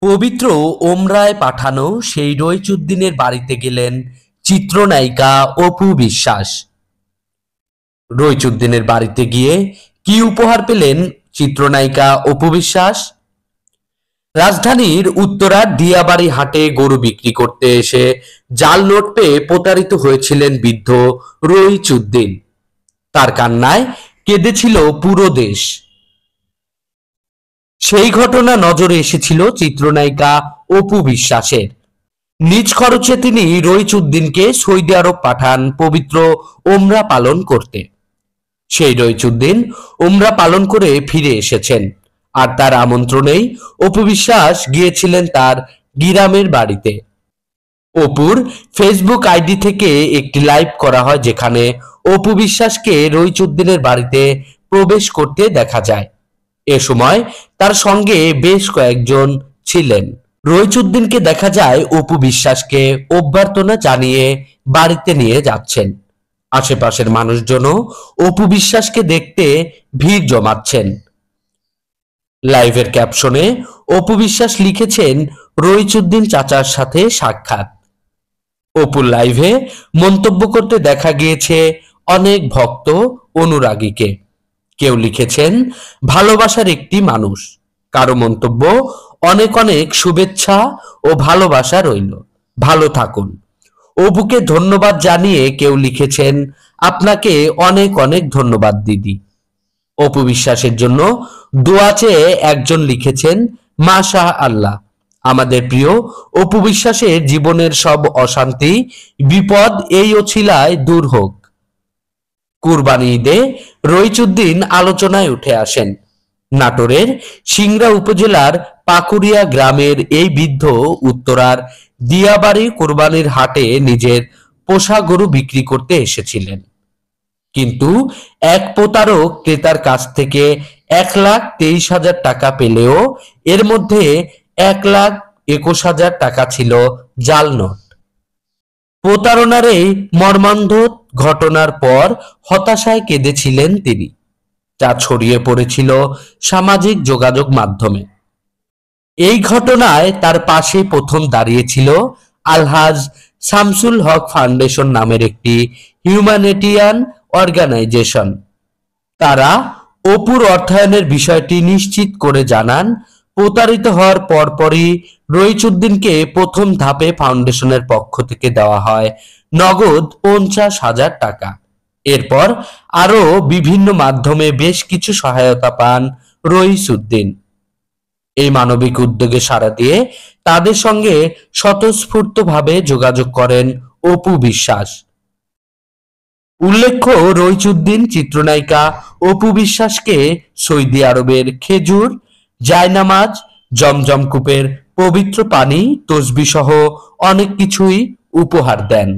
পবিত্র ওমরায় পাঠানো সেই রইচুদ্দিনের বাড়িতে গেলেন চিত্রনায়িকা অপু বিশ্বাস। রইচুদ্দিনের বাড়িতে গিয়ে কি উপহার পেলেন চিত্রনায়িকা অপু বিশ্বাস? রাজধানীর উত্তরার দিয়াবাড়ি হাটে গরু বিক্রি করতে এসে জাল নোট পেয়ে প্রতারিত হয়েছিলেন বৃদ্ধ রইচুদ্দিন। তার কান্নায় কেঁদেছিল পুরো দেশ। সেই ঘটনা নজরে এসেছিল চিত্রনায়িকা অপু বিশ্বাসের। নিজ খরচে তিনি রইচুদ্দিনকে সৌদি আরব পাঠান পবিত্র ওমরা পালন করতে। সেই রইচুদ্দিন ওমরা পালন করে ফিরে এসেছেন, আর তার আমন্ত্রণেই অপু বিশ্বাস গিয়েছিলেন তার গিরামের বাড়িতে। অপুর ফেসবুক আইডি থেকে একটি লাইভ করা হয়, যেখানে অপু বিশ্বাসকে রইচুদ্দিনের বাড়িতে প্রবেশ করতে দেখা যায়। এ সময় তার সঙ্গে বেশ কয়েকজন ছিলেন। রইচুদ্দিনকে দেখা যায় অপু বিশ্বাসকে অভ্যর্থনা জানিয়ে বাড়িতে নিয়ে যাচ্ছেন। আশেপাশের মানুষজনও অপু বিশ্বাসকে দেখতে ভিড় জমাচ্ছেন। লাইভের ক্যাপশনে অপু বিশ্বাস লিখেছেন, রইচুদ্দিন চাচার সাথে সাক্ষাৎ। অপুর লাইভে মন্তব্য করতে দেখা গিয়েছে অনেক ভক্ত অনুরাগীকে। কেউ লিখেছেন, ভালোবাসার একটি মানুষ। কারো মন্তব্য, অনেক অনেক শুভেচ্ছা ও ভালোবাসা রইল, ভালো থাকুন। অপুকে ধন্যবাদ জানিয়ে কেউ লিখেছেন, আপনাকে অনেক অনেক ধন্যবাদ দিদি। অপু বিশ্বাসের জন্য দোয়া চেয়ে একজন লিখেছেন, মাশা আল্লাহ, আমাদের প্রিয় অপু বিশ্বাসের জীবনের সব অশান্তি বিপদ এই অছিলায় দূর হোক। কুরবানি ঈদে রইচুদ্দিন আলোচনায় উঠে আসেন। নাটোরের সিংড়া উপজেলার পাকুড়িয়া গ্রামের এই বৃদ্ধ উত্তরার দিয়াবাড়ি কুরবানির হাটে নিজের পোষা গরু বিক্রি করতে এসেছিলেন, কিন্তু এক প্রতারক ক্রেতার কাছ থেকে 1,23,000 টাকা পেলেও এর মধ্যে 1,21,000 টাকা ছিল জাল নোট। প্রতারণার এই মর্মান্তিক ঘটনার পর হতাশায় কেঁদেছিলেন তিনি, যা ছড়িয়ে পড়েছিল সামাজিক যোগাযোগ মাধ্যমে। এই ঘটনায় তার পাশে প্রথম দাঁড়িয়েছিল আলহাজ শামসুল হক ফাউন্ডেশন নামের একটি হিউম্যানিটেরিয়ান অর্গানাইজেশন। তারা অপুর অর্থায়নের বিষয়টি নিশ্চিত করে জানান, প্রতারিত হওয়ার পরপরই রইচুদ্দিনকে প্রথম ধাপে ফাউন্ডেশনের পক্ষ থেকে দেওয়া হয় নগদ 50,000 টাকা। এরপর আরও বিভিন্ন মাধ্যমে বেশ কিছু সহায়তা পান রইচুদ্দিন। এই মানবিক উদ্যোগে সাড়া দিয়ে তাদের সঙ্গে স্বতঃস্ফূর্তভাবে যোগাযোগ করেন অপু বিশ্বাস। উল্লেখ্য, রইচুদ্দিন চিত্রনায়িকা অপু বিশ্বাসকে সৌদি আরবের খেজুর, জায়নামাজ, জমজম কূপের পবিত্র পানি, তসবিহ সহ অনেক কিছুই উপহার দেন।